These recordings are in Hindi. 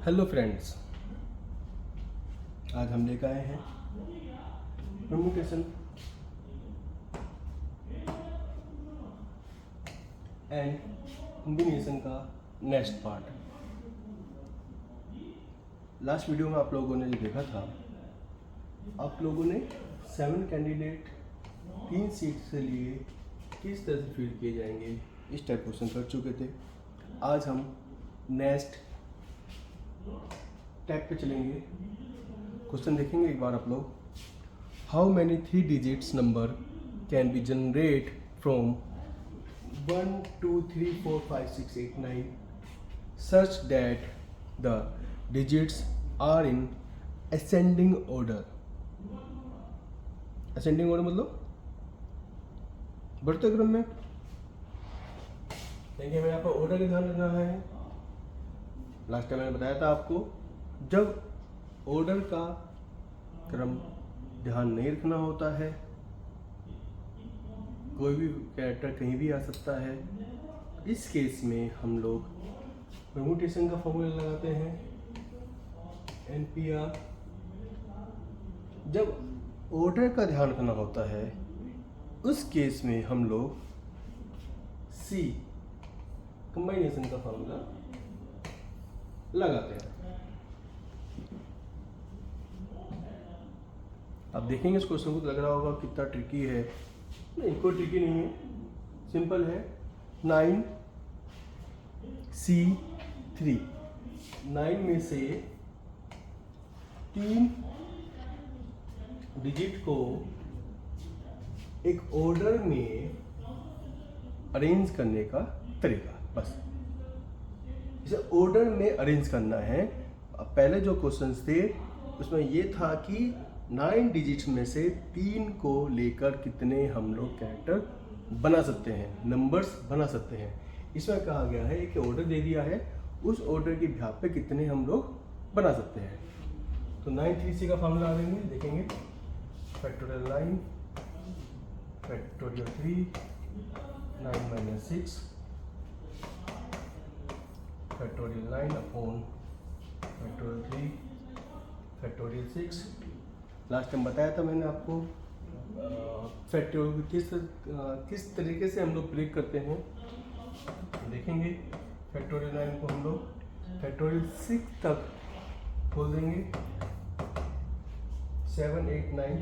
हेलो फ्रेंड्स, आज हम लेकर आए हैं परम्यूटेशन एंड कॉम्बिनेशन का नेक्स्ट पार्ट। लास्ट वीडियो में आप लोगों ने जो देखा था, आप लोगों ने 7 कैंडिडेट 3 सीट से लिए किस तरह से फीड किए जाएंगे इस टाइप क्वेश्चन कर चुके थे। आज हम नेक्स्ट टैग पे चलेंगे। क्वेश्चन देखेंगे एक बार आप लोग। How many 3 digits number can be generate from 1 2 3 4 5 6 8 9 such that the digits are in ascending order। Ascending order मतलब बढ़ते क्रम में। देखिए, हमें यहाँ पर ऑर्डर का ध्यान रखना है। लास्ट टाइम मैंने बताया था आपको, जब ऑर्डर का क्रम ध्यान नहीं रखना होता है, कोई भी कैरेक्टर कहीं भी आ सकता है। इस केस में हम लोग परम्यूटेशन का फॉर्मूला लगाते हैं, NPR। जब ऑर्डर का ध्यान रखना होता है, उस केस में हम लोग C कंबाइनेशन का फॉर्मूला लगाते हैं। आप देखेंगे इस क्वेश्चन को तो लग रहा होगा कितना ट्रिकी है। नहीं, कोई ट्रिकी नहीं है, सिंपल है। 9C3, 9 में से 3 डिजिट को एक ऑर्डर में अरेंज करने का तरीका, बस इसे ऑर्डर में अरेंज करना है। अब पहले जो क्वेश्चंस थे उसमें ये था कि 9 डिजिट्स में से 3 को लेकर कितने हम लोग कैरेक्टर बना सकते हैं, नंबर्स बना सकते हैं। इसमें कहा गया है कि ऑर्डर दे दिया है, उस ऑर्डर की बिहाफ पे कितने हम लोग बना सकते हैं। तो 9 3C का फॉर्मूला आ देंगे, देखेंगे। Factorial 9 factorial 3 9 - 6 factorial 9 upon factorial 3 factorial 6। Last time बताया था मैंने आपको फैक्टोरियल किस तरीके से हम लोग ब्रेक करते हैं। देखेंगे, फैक्टोरियल 9 को हम लोग फैक्टोरियल 6 तक खोल देंगे। 7 8 9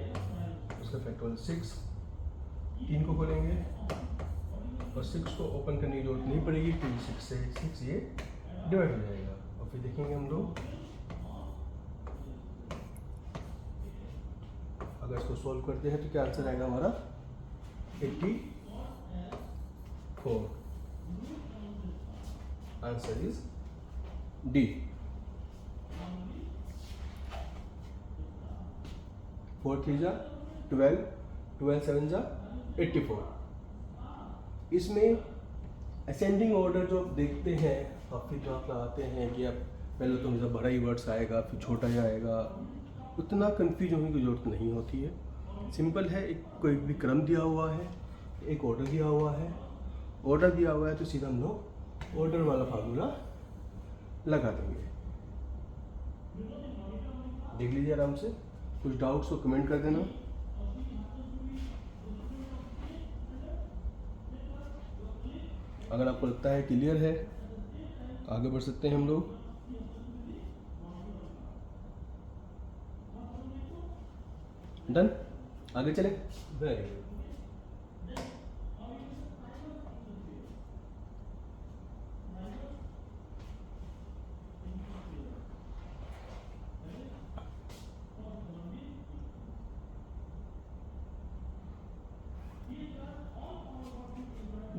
उसका फैक्टोरियल 6, 3 को खोलेंगे और 6 को ओपन करने की जरूरत नहीं पड़ेगी, क्योंकि 6 से 6 ये डिवाइड हो जाएगा। और फिर देखेंगे हम लोग, अगर इसको सॉल्व करते हैं तो क्या आंसर आएगा हमारा 84। Answer is D. 4 3 जा 12, 12 7 जा 84। इसमें असेंडिंग ऑर्डर जो आप देखते हैं, आप फिर जो आप लगाते हैं कि आप पहले तो हमेशा बड़ा ही वर्ड्स आएगा, फिर छोटा ही आएगा, उतना कंफ्यूज होने की जरूरत नहीं होती है। सिंपल है, एक कोई भी क्रम दिया हुआ है, एक ऑर्डर दिया हुआ है। ऑर्डर दिया हुआ है तो सीधा हम लोग ऑर्डर वाला फार्मूला लगा देंगे। देख लीजिए आराम से। कुछ डाउट्स को कमेंट कर देना। अगर आपको लगता है क्लियर है, आगे बढ़ सकते हैं हम लोग। डन, आगे चले। Very good.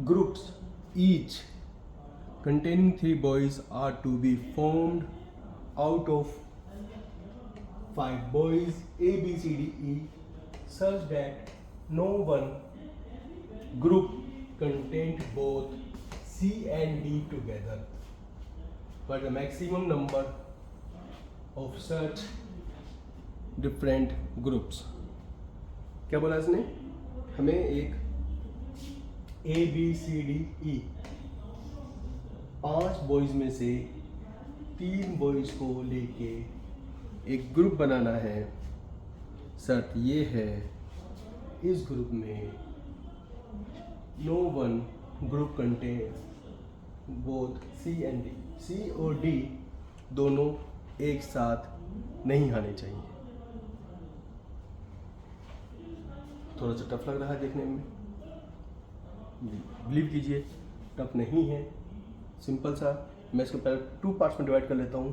Groups each containing 3 boys are to be formed out of 5 boys A B C D E such that no one group contained both C and D together, but the maximum number of such different groups। क्या बोला इसने? हमें एक ABCDE 5 बॉयज में से 3 बॉयज को लेके एक ग्रुप बनाना है। शर्त ये है इस ग्रुप में no one group contain both C and D, C और डी दोनों एक साथ नहीं आने चाहिए। थोड़ा सा टफ लग रहा है देखने में, बिलीव कीजिए टफ नहीं है, सिंपल सा। मैं इसको पहले 2 पार्ट्स में डिवाइड कर लेता हूँ,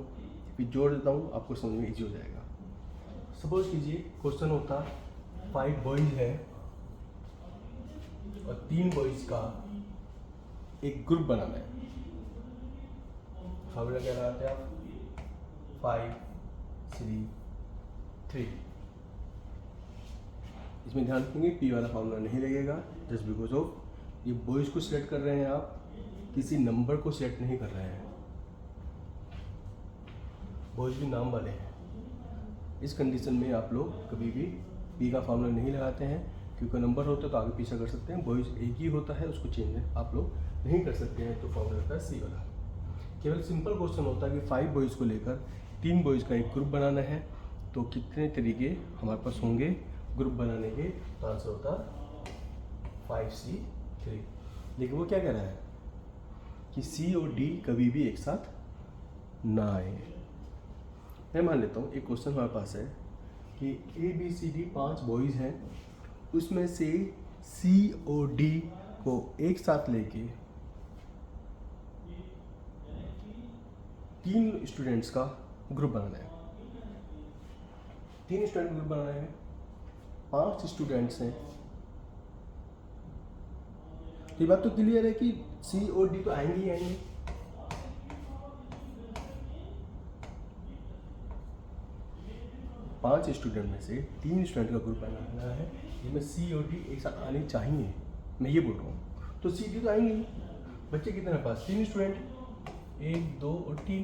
फिर जोड़ देता हूँ, आपको समझ में इजी हो जाएगा। सपोज कीजिए क्वेश्चन होता 5 बॉयज है और 3 बॉयज का एक ग्रुप बनाना है। फार्मूला क्या लगाते हैं आप? 5 3 3। इसमें ध्यान रखेंगे पी वाला फार्मूला नहीं लगेगा, जस्ट बिकॉज ऑफ ये बॉयज को सिलेक्ट कर रहे हैं, आप किसी नंबर को सिलेक्ट नहीं कर रहे हैं। बॉयज भी नाम वाले हैं। इस कंडीशन में आप लोग कभी भी पी का फार्मूला नहीं लगाते हैं, क्योंकि नंबर होता है तो आगे पीछे कर सकते हैं। बॉयज एक ही होता है, उसको चेंज आप लोग नहीं कर सकते हैं, तो फार्मूला होता है सी वाला। केवल सिंपल क्वेश्चन होता है कि 5 बॉयज को लेकर 3 बॉयज का एक ग्रुप बनाना है, तो कितने तरीके हमारे पास होंगे ग्रुप बनाने के? तो आंसर होता 5C3। लेकिन वो क्या कह रहा है कि सी और डी कभी भी एक साथ ना आए। मैं मान लेता हूँ एक क्वेश्चन हमारे पास है कि ABCD 5 बॉयज़ हैं, उसमें से सी और डी को एक साथ लेके 3 स्टूडेंट्स का ग्रुप बनाना है। 3 स्टूडेंट ग्रुप बनाना है, 5 स्टूडेंट्स हैं। तो ये बात तो क्लियर है कि सी और डी तो आएंगे ही आएंगे। पांच स्टूडेंट में से 3 स्टूडेंट का ग्रुप बनाना है, जिसमें सी और डी एक साथ आने चाहिए, मैं ये बोल रहा हूँ। तो सी डी तो आएंगे ही। बच्चे कितने हैं पास? 3 स्टूडेंट, 1 2 और 3।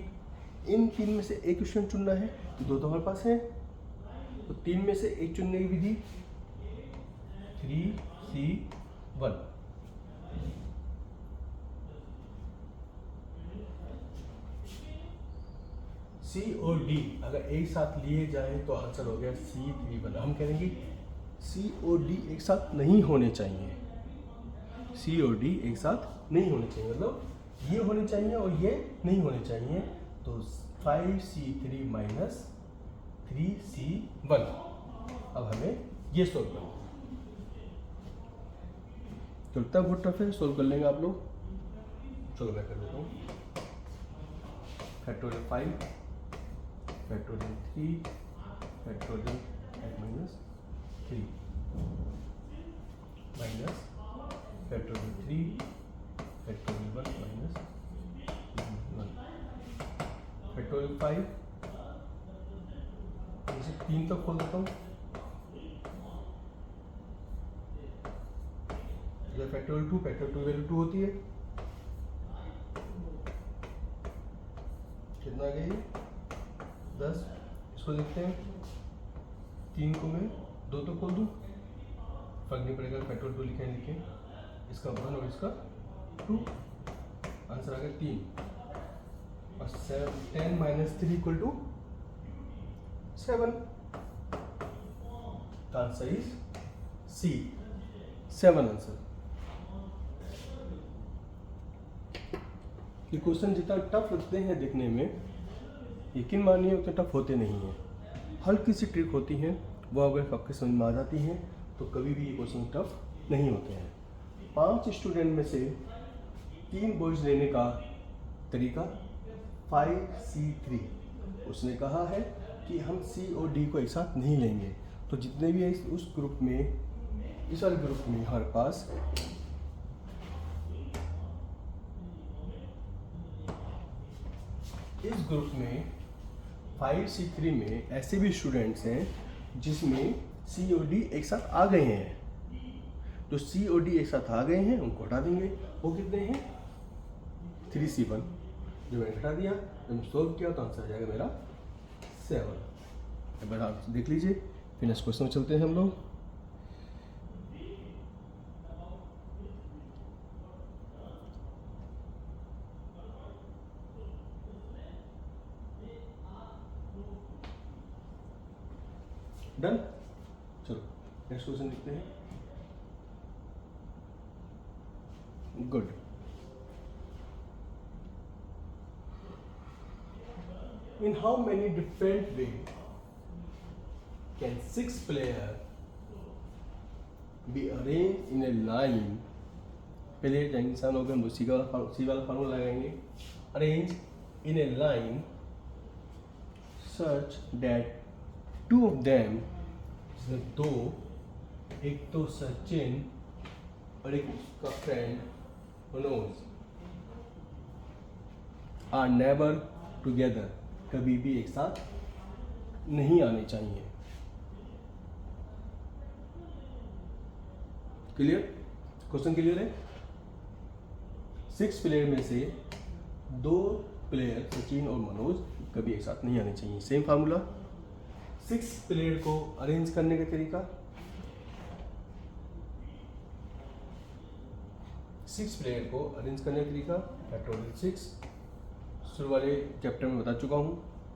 इन 3 में से एक स्टूडेंट चुनना है, तो 2 तो हमारे पास है, तो 3 में से एक चुनने की विधि 3C1। सी और डी अगर एक साथ लिए जाएं तो आंसर हो गया C3 हम कहेंगे सी और डी एक साथ नहीं होने चाहिए। सी और डी एक साथ नहीं होने चाहिए, मतलब ये होने चाहिए और ये नहीं होने चाहिए। तो 5C3 माइनस 3C1। अब हमें ये सोल्व करना है। तो लगता है बहुत टफ है, सोल्व कर लेंगे आप लोग। चलो मैं कर देता हूँ। Factorial 5, factorial 3, factorial minus 3 minus factorial 3, factorial 1 minus 1, factorial 5 इसे 3 तक खोल देता हूँ। फैक्टोरियल 2, फैक्टोरियल 2 वैल्यू 2 होती है, कितना आ गया ये? 10। इसको देखते हैं, 3 को मैं 2 तो खोल दूँ, फर्क नहीं पड़ेगा। फैक्टोरियल 2 लिखें, इसका 1 और इसका 2, आंसर आ गया 3। और 10 minus 3 equal to 7। Answer is C, 7 answer. ये क्वेश्चन जितना टफ लगते हैं देखने में, यकीन मानिए उतने टफ होते नहीं हैं। हल्की सी ट्रिक होती हैं, वो अगर आपके समझ में आ जाती हैं तो कभी भी ये क्वेश्चन टफ नहीं होते हैं। 5 स्टूडेंट में से 3 बॉयज लेने का तरीका 5C3। उसने कहा है कि हम सी और डी को एक साथ नहीं लेंगे, तो जितने भी है उस ग्रुप में, इस वाले ग्रुप में हमारे पास इस ग्रुप में 5C3 में ऐसे भी स्टूडेंट्स हैं जिसमें सी और डी एक साथ आ गए हैं। जो सी और डी एक साथ आ गए हैं उनको हटा देंगे। वो कितने हैं? 3C1। जो मैंने हटा दिया, जब सोल्व किया तो आंसर आ जाएगा मेरा 7। एक बार आप देख लीजिए, फिर नेक्स्ट क्वेश्चन में चलते हैं हम लोग। डन। चलो नेक्स्ट क्वेश्चन लिखते हैं। Good. In how many different ways can 6 players be arranged in a line? पहले इंसान हो गए, हम सी वाला फार्मूला लगाएंगे। Arrange in a line such that two of them, दो, एक तो सचिन और एक उसका friend Manoj, are never together, कभी भी एक साथ नहीं आने चाहिए। क्लियर? क्वेश्चन क्लियर है? 6 प्लेयर में से 2 प्लेयर सचिन और मनोज कभी एक साथ नहीं आने चाहिए। Same formula. 6 प्लेयर को अरेंज करने का तरीका, 6 प्लेयर को अरेंज करने का तरीका फैक्टोरियल 6 शुरू वाले चैप्टर में बता चुका हूँ।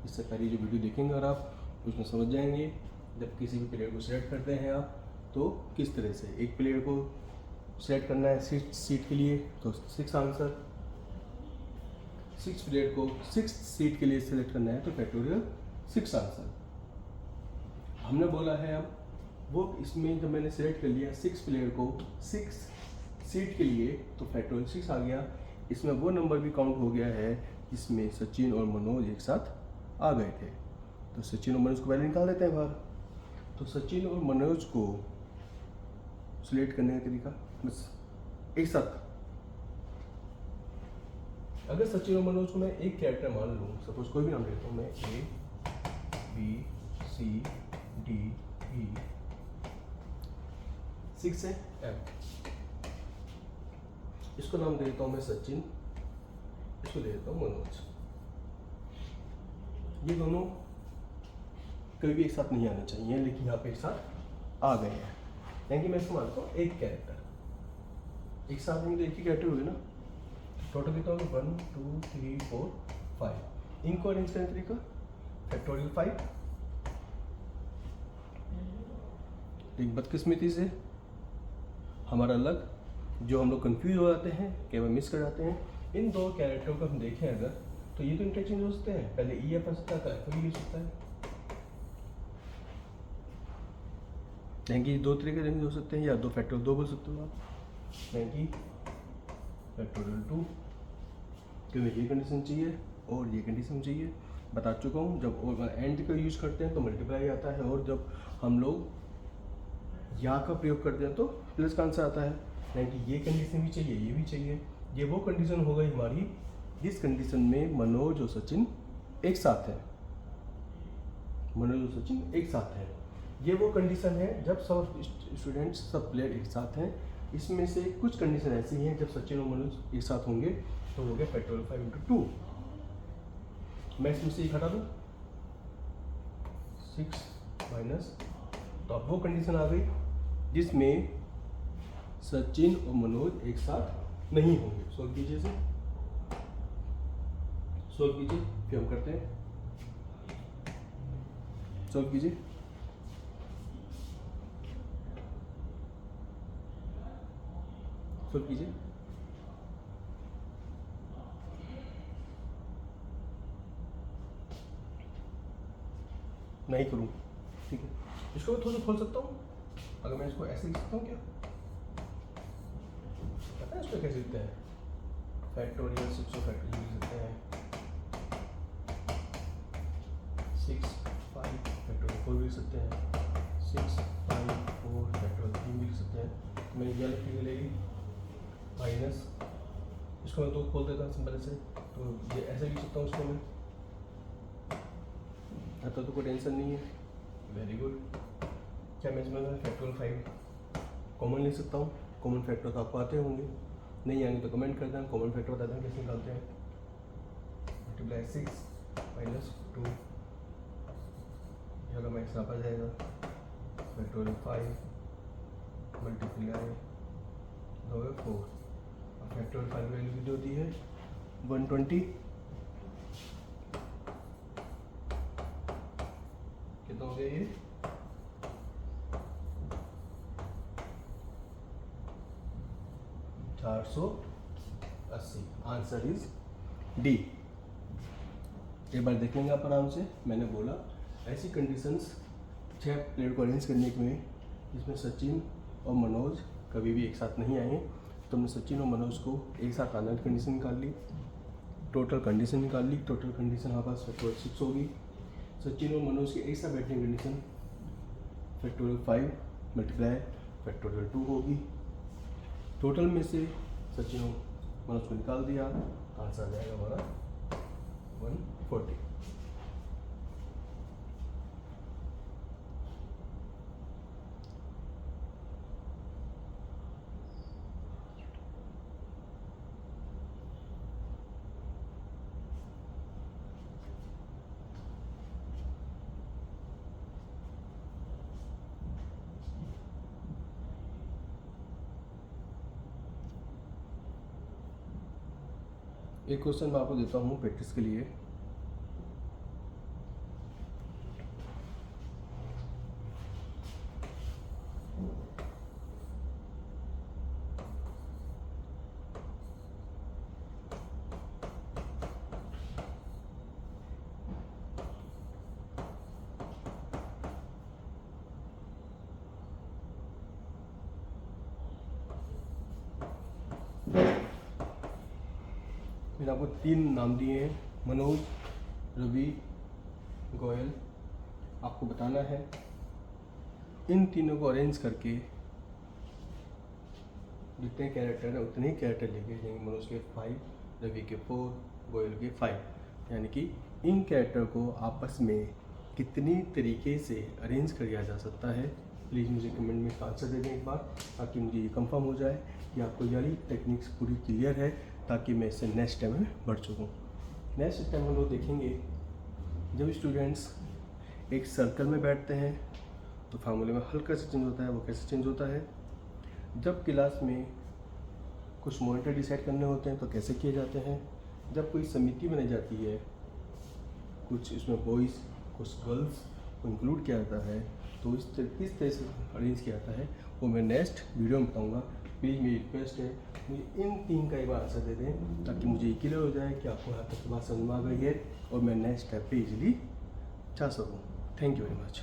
इससे पहले जो वीडियो देखेंगे और आप उसमें समझ जाएंगे। जब किसी भी प्लेयर को सिलेक्ट करते हैं आप, तो किस तरह से एक प्लेयर को सिलेक्ट करना है सीट के लिए, तो 6 आंसर। 6 प्लेयर को 6 सीट के लिए सिलेक्ट करना है तो फैक्टोरियल 6 आंसर। हमने बोला है अब वो, इसमें जब मैंने सिलेक्ट कर लिया 6 प्लेयर को 6 सीट के लिए, तो फैक्टोरियल 6 आ गया। इसमें वो नंबर भी काउंट हो गया है जिसमें सचिन और मनोज एक साथ आ गए थे। तो सचिन और मनोज को पहले निकाल देते हैं बाहर। तो सचिन और मनोज को सिलेक्ट करने का तरीका बस एक साथ, अगर सचिन और मनोज को मैं एक कैरेक्टर मान लूँ, सपोज कोई भी नाम लेता हूँ मैं, A B C D E, 6 है F, इसको नाम दे देता हूँ मैं सचिन, इसको दे देता हूँ मनोज। ये दोनों कभी भी एक साथ नहीं आने चाहिए, लेकिन यहाँ पे एक साथ आ गए हैं। यानी कि मैं इसको मानता हूँ एक कैरेक्टर, एक साथ आएंगे तो एक ही कैरेक्टर होगी ना। टोटल कितना होगा 1 2 3 4 5। इनको अरेंज करने का तरीका फैक्टोरियल 5। एक बदकिस्मती से हमारा अलग, जो हम लोग कंफ्यूज हो जाते हैं, क्या मिस कर जाते हैं। इन दो कैरेक्टरों को हम देखें अगर, तो ये तो इंटरचेंज हो सकते हैं। पहले ई एफ आ सकता है, फिर हो सकता है। यानी कि 2 तरीके रेंज हो सकते हैं, या 2 फैक्टोरियल 2 बोल सकते हो आप, यानी कि फैक्टोरियल 2, क्योंकि ये कंडीशन चाहिए और ये कंडीशन चाहिए। बता चुका हूँ, जब एंड का यूज़ करते हैं तो मल्टीप्लाई आता है, और जब हम लोग या का प्रयोग करते हैं तो प्लस का आंसर आता है। यानी कि ये कंडीशन भी चाहिए, ये भी चाहिए। ये वो कंडीशन हो गई हमारी जिस कंडीशन में मनोज और सचिन एक साथ हैं, मनोज और सचिन एक साथ हैं। ये वो कंडीशन है जब सब स्टूडेंट्स, सब प्लेयर एक साथ हैं। इसमें से कुछ कंडीशन ऐसी हैं जब सचिन और मनोज एक साथ होंगे तो हो गया फैक्टोरियल 5 × 2। मैं इसमें से एक हटा दूँ 6 माइनस, तो अब वो कंडीशन आ गई जिसमें सचिन और मनोज एक साथ नहीं होंगे। सोल्व कीजिए इसे, सोल्व कीजिए, फिर हम करते हैं। सोल्व कीजिए, सोल्व कीजिए। नहीं करूँ, ठीक है। इसको मैं थोड़ा सा खोल सकता हूँ, अगर मैं इसको ऐसे लिख सकता हूँ क्या, पता है इसको कैसे लिखते हैं? फैक्टोरियल 6 फैक्टोरियल लिख सकते हैं, 6 5 फैक्टोरियल 4 लिख सकते हैं, 6 5 4 फैक्टोरियल 3 लिख सकते हैं। तो मैंने यह लिख के लेगी माइनस, इसको मैं तो खोल देता हूँ सिंपल से, तो ये ऐसे लिख सकता हूँ इसको मैं, अब तो कोई टेंशन नहीं है। Very good. क्या मैं इसमें फैक्टोरियल 5 कॉमन लिख सकता हूँ? कॉमन फैक्टर तो आपको आते होंगे, नहीं आएंगे तो कमेंट कर दें, कॉमन फैक्टर बता दें कैसे निकालते हैं। मल्टीप्लाई 6 माइनस 2, यह अगर मैक्स आ जाएगा फैक्टोरियल 5 मल्टीप्लाई 2 4, फैक्टोरियल 5 वैल्यू कितनी होती है 120, कितना हो गया ये 480। Answer is D. एक बार देख लेंगे आप आराम से। मैंने बोला ऐसी कंडीशंस 6 प्लेयर को अरेंज करने में जिसमें सचिन और मनोज कभी भी एक साथ नहीं आए, तो हमने सचिन और मनोज को एक साथ आने की कंडीशन निकाल ली, टोटल कंडीशन निकाल ली। टोटल कंडीशन हमारे पास फैक्टोरियल 6 होगी। सचिन और मनोज की एक साथ बैठने की कंडीशन फैक्टोरियल 5 मल्टीप्लाई फैक्टोरियल 2 होगी। टोटल में से सचिन और मनोज को निकाल दिया, आंसर आ जाएगा हमारा 140। एक क्वेश्चन मैं आपको देता हूँ प्रैक्टिस के लिए। मैंने आपको 3 नाम दिए हैं, मनोज, रवि, गोयल। आपको बताना है इन तीनों को अरेंज करके जितने कैरेक्टर हैं उतने ही कैरेक्टर लेके जाएंगे। मनोज के 5, रवि के 4, गोयल के 5। यानी कि इन कैरेक्टर को आपस में कितनी तरीके से अरेंज किया जा सकता है। प्लीज़ मुझे कमेंट में आंसर दे दें एक बार, ताकि मुझे ये कंफर्म हो जाए कि आपको यारी टेक्निक्स पूरी क्लियर है, ताकि मैं इससे नेक्स्ट स्टेप में बढ़ चुकूँ। नेक्स्ट स्टेप हम लोग देखेंगे, जब स्टूडेंट्स एक सर्कल में बैठते हैं तो फार्मूले में हल्का सा चेंज होता है। वो कैसे चेंज होता है? जब क्लास में कुछ मॉनिटर डिसाइड करने होते हैं तो कैसे किए जाते हैं। जब कोई समिति बनाई जाती है, कुछ इसमें बॉयज़ कुछ गर्ल्स को इंक्लूड किया जाता है, तो किस तरह से अरेंज किया जाता है वो मैं नेक्स्ट वीडियो में बताऊँगा। प्लीज़ मेरी रिक्वेस्ट है मुझे इन 3 का एक बार आंसर दे दें, ताकि मुझे ये क्लियर हो जाए कि आपको यहाँ तक बात समझ में आ गई है और मैं नेक्स्ट स्टेप पे इजीली जा सकूँ। Thank you very much.